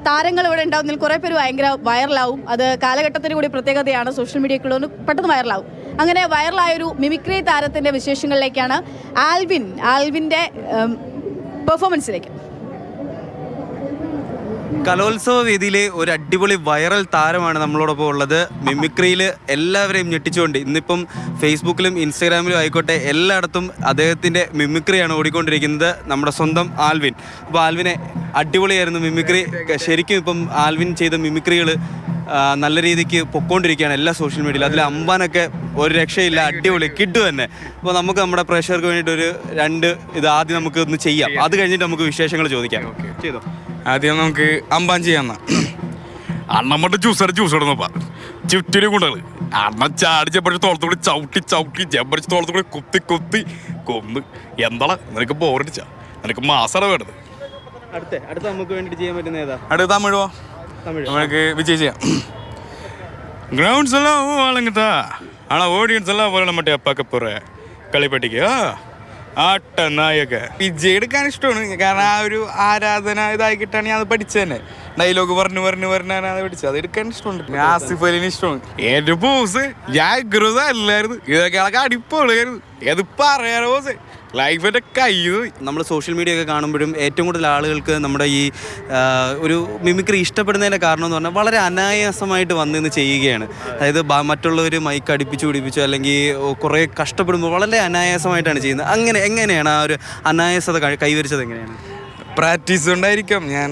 താരങ്ങൾ ഇവിടെ ഉണ്ടാവുന്നതിൽ കുറേ പേര് ഭയങ്കര വൈറലാവും. അത് കാലഘട്ടത്തിന് കൂടി പ്രത്യേകതയാണ്. സോഷ്യൽ മീഡിയക്കുള്ളവന് പെട്ടെന്ന് വൈറലാവും. അങ്ങനെ വൈറലായൊരു മിമിക്രി താരത്തിൻ്റെ വിശേഷങ്ങളിലേക്കാണ്. ആൽവിൻ്റെ പെർഫോമൻസിലേക്ക്. കലോത്സവ വേദിയിലെ ഒരു അടിപൊളി വൈറൽ താരമാണ് നമ്മളോടൊപ്പം ഉള്ളത്. മിമിക്രിയിൽ എല്ലാവരെയും ഞെട്ടിച്ചുകൊണ്ട് ഇന്നിപ്പം ഫേസ്ബുക്കിലും ഇൻസ്റ്റാഗ്രാമിലും ആയിക്കോട്ടെ എല്ലായിടത്തും അദ്ദേഹത്തിൻ്റെ മിമിക്രിയാണ് ഓടിക്കൊണ്ടിരിക്കുന്നത്. നമ്മുടെ സ്വന്തം ആൽവിൻ. അപ്പോൾ ആൽവിനെ അടിപൊളിയായിരുന്നു മിമിക്രി. ശരിക്കും ഇപ്പം ആൽവിൻ ചെയ്ത മിമിക്രികൾ നല്ല രീതിക്ക് പൊക്കോണ്ടിരിക്കുകയാണ് എല്ലാ സോഷ്യൽ മീഡിയയിലും. അതിൽ അമ്പാനൊക്കെ ഒരു രക്ഷയില്ല, അടിപൊളി കിട്ടു തന്നെ. അപ്പോൾ നമുക്ക് നമ്മുടെ പ്രേക്ഷകർക്ക് വേണ്ടിയിട്ട് രണ്ട് ഇത് ആദ്യം നമുക്ക് ഒന്ന് ചെയ്യാം. അത് കഴിഞ്ഞിട്ട് നമുക്ക് വിശേഷങ്ങൾ ചോദിക്കാം. ചെയ്തോ. ആദ്യം നമുക്ക് അമ്പാൻ ചെയ്യാന്ന അണ്ണമ്മട്ട് ജ്യൂസ് ഇടുന്നപ്പാ ചുറ്റിനും കൊണ്ടാണ് അണ്ണ ചാടിച്ചപ്പഴ തോളത്തുകൂടി ചവിട്ടി ചെമ്പടിച്ച് തോളത്തുകൂടി കുത്തി കൊന്ന്. എന്താടാ നിനക്ക് ബോറടിച്ച? നിനക്ക് മാസാണ് വേണ്ടത്. അടുത്ത നമുക്ക് വേണ്ടിട്ട് ചെയ്യാൻ പറ്റുന്ന ഏതാ? അടുത്ത തമിഴോ? നമുക്ക് വിജയ് ചെയ്യാം. ഗ്രൗണ്ട്സ് എല്ലാം ആളെങ്കിട്ടാ ആണോ ഓഡിയൻസ് എല്ലാം പോലെ മറ്റേ അപ്പാക്ക പോറ കളിപ്പട്ടിക്ക് ആട്ട നായൊക്കെ വിജയ് എടുക്കാൻ ഇഷ്ടമാണ്. കാരണം ആ ഒരു ആരാധന ഇതായിക്കിട്ടാണ് ഞാൻ അത് പഠിച്ചത് തന്നെ. ഡയലോഗ് പറഞ്ഞാണ് അത് പഠിച്ചത്. അത് എടുക്കാൻ ഇഷ്ടമുണ്ട്. ആസിഫ് അലിന് ഇഷ്ടമാണ്. എന്റെ ബോസ് ജാഗ്രത അല്ലായിരുന്നു. ഇതൊക്കെ അടിപൊളിയായിരുന്നു. ഏത് പറയാനോ ബോസ് ലൈഫിൻ്റെ കൈ. നമ്മൾ സോഷ്യൽ മീഡിയ ഒക്കെ കാണുമ്പോഴും ഏറ്റവും കൂടുതൽ ആളുകൾക്ക് നമ്മുടെ ഈ ഒരു മിമിക്രി ഇഷ്ടപ്പെടുന്നതിൻ്റെ കാരണം എന്ന് പറഞ്ഞാൽ വളരെ അനായാസമായിട്ട് വന്നിന്ന് ചെയ്യുകയാണ്. അതായത് മറ്റുള്ളവർ മൈക്ക് അടുപ്പിച്ചു പിടിപ്പിച്ചു അല്ലെങ്കിൽ കുറേ കഷ്ടപ്പെടുമ്പോൾ വളരെ അനായാസമായിട്ടാണ് ചെയ്യുന്നത്. എങ്ങനെയാണ് ആ ഒരു അനായാസത കൈവരിച്ചത്? എങ്ങനെയാണ്? പ്രാക്ടീസ് കൊണ്ടായിരിക്കും. ഞാൻ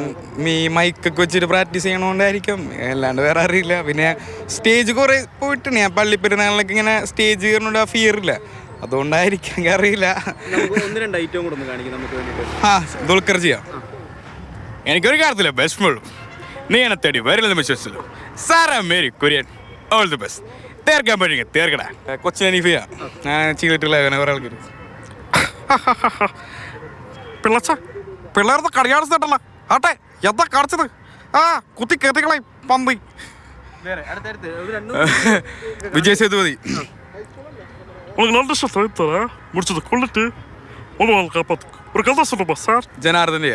മൈക്കൊക്കെ വെച്ചിട്ട് പ്രാക്ടീസ് ചെയ്യണോണ്ടായിരിക്കും, അല്ലാണ്ട് വേറെ അറിയില്ല. പിന്നെ സ്റ്റേജ് കുറേ പോയിട്ടുണ്ട്. ഞാൻ പള്ളിപ്പെരുന്നാളിലൊക്കെ ഇങ്ങനെ സ്റ്റേജ് കയറുന്നോണ്ട് ആ ഫിയറില്ല, അതുകൊണ്ടായിരിക്കും, അറിയില്ല. ദുൽഖർ ചെയ്യാം. എനിക്കൊരു കാര്യത്തില്ല ബെസ്റ്റ് മോളും നീ എന്നെ തേടി വരില്ലെന്ന് വിശ്വസിച്ചല്ലോ. Sara Mary Kurian all the best. തീർക്കാൻ പറ്റുക തീർക്കടാ. കൊച്ചു അനീഫിയാ ഞാൻ ചെയ്തിട്ടില്ല കുറെ ആൾക്കാർ. പിള്ളേർന്ന് കടിയാടിച്ചിട്ടല്ല ആട്ടെ എന്താ കാണിച്ചത്? കുത്തി കയറ്റിക്കളെ പന്തി. വിജയ് സേതുപതി. ജനാർദ്ദന്റെ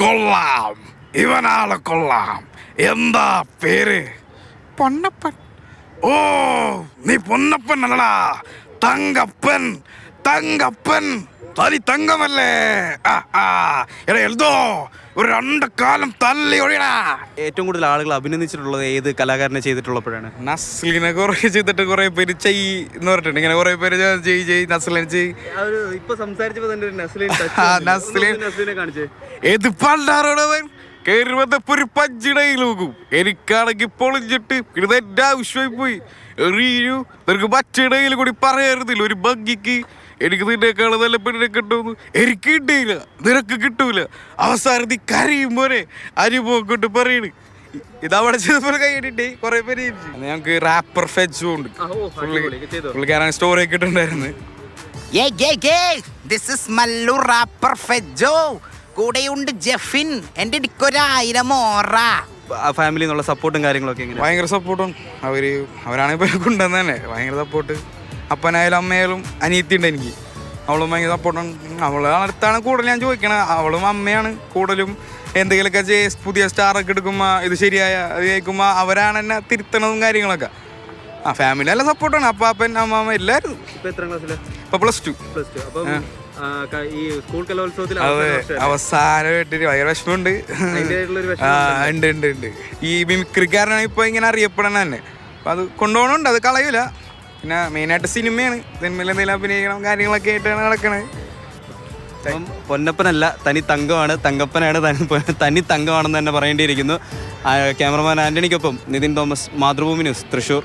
കൊള്ളാം, ഇവനാളെ കൊള്ളാം. എന്താ പേര്? പൊന്നപ്പൻ. ഓ നീ പൊന്നപ്പൻ അല്ലടാ, തങ്കപ്പൻ. തനി തങ്കമല്ലേ? എടാ എൽദോ ഒരു 2 കാലം തല്ലി ഒഴിയടാ. ഏറ്റവും കൂടുതൽ ആളുകൾ അഭിനന്ദിച്ചിട്ടുള്ളത് ഏത് കലാകാരനെ ചെയ്തിട്ടുള്ളപ്പോഴാണ്? നസ്ലിനെ കുറെ ചെയ്തിട്ട് കുറെ പേര് എന്ന് പറഞ്ഞിട്ടുണ്ട്. ഇങ്ങനെ കുറെ പേര് നസ്ലിൻ ഏത് പണ്ടാറോടവൻ കയറി വന്നപ്പോ ഒരു പഞ്ചിടയിൽ നോക്കും. എനിക്കാണെങ്കിൽ പൊളിഞ്ഞിട്ട് ഇതെന്റെ ആവശ്യമായി പോയി. എറിയു നിനക്ക് പച്ചയിടയിൽ കൂടി പറയാറുന്നില്ല ഒരു ഭംഗിക്ക്. എനിക്ക് നിന്നേക്കാള് നല്ല പെണ്ണിനെ കിട്ടുമെന്ന് എനിക്ക് കിട്ടിയില്ല, നിനക്ക് കിട്ടൂല. അവസാനം നീ കരയുമ്പോനെ അരിപോക്കൊണ്ട് പറയണ്. ഇതവിടെ ചെയ്തപ്പോൾ കൈയിട്ടേ കുറെ പേര്. ഞങ്ങൾക്ക് റാപ്പർ ഫെജോ ഉണ്ട്. പുള്ളിക്കാരാണ് സ്റ്റോറി ഒക്കെ ഇട്ടുണ്ടായിരുന്നു. കൂടെയുണ്ട് ജെഫിൻ. എന്റെ ഡിക്കൊരായിരം ഓറ. ഫാമിലി എന്നുള്ള സപ്പോർട്ടും കാര്യങ്ങളൊക്കെ ഭയങ്കര സപ്പോർട്ടും. അവരാണെങ്കിൽ കൊണ്ടുവന്ന് തന്നെ ഭയങ്കര സപ്പോർട്ട്. അപ്പനായാലും അമ്മയായാലും അനിയത്തിയുണ്ട് എനിക്ക്. അവളും ഭയങ്കര സപ്പോർട്ടാണ്. അവളെ അടുത്താണ് കൂടുതൽ ഞാൻ ചോദിക്കണത്. അവളും അമ്മയാണ് കൂടുതലും. എന്തെങ്കിലുമൊക്കെ പുതിയ സ്റ്റാറൊക്കെ എടുക്കുമ്പോൾ ഇത് ശരിയായ അത് കേൾക്കുമ്പോൾ അവരാണ് എന്നെ തിരുത്തണതും കാര്യങ്ങളൊക്കെ. ഫാമിലി നല്ല സപ്പോർട്ടാണ്. അപ്പാപ്പൻ അമ്മാമ്മ എല്ലാവരും. ഇപ്പൊ +2. അതെ, അവസാനമായിട്ട് ഭയങ്കര വിഷമമുണ്ട്. ഉണ്ട്. ഈ മിമിക്രിക്കാരനാണ് ഇപ്പൊ ഇങ്ങനെ അറിയപ്പെടണ തന്നെ. അപ്പൊ അത് കൊണ്ടുപോകണുണ്ട്, അത് കളയൂല. പിന്നെ മെയിനായിട്ട് സിനിമയാണ്. സിനിമയിൽ എന്തെങ്കിലും അഭിനയിക്കണം കാര്യങ്ങളൊക്കെ ആയിട്ടാണ് നടക്കണത്. പൊന്നപ്പനല്ല, തനി തങ്കമാണ്. തങ്കപ്പനാണ്, തനി തങ്കമാണെന്ന് തന്നെ പറയേണ്ടിയിരിക്കുന്നു. ക്യാമറമാൻ ആന്റണിക്കൊപ്പം നിതിൻ തോമസ്, മാതൃഭൂമി ന്യൂസ്, തൃശ്ശൂർ.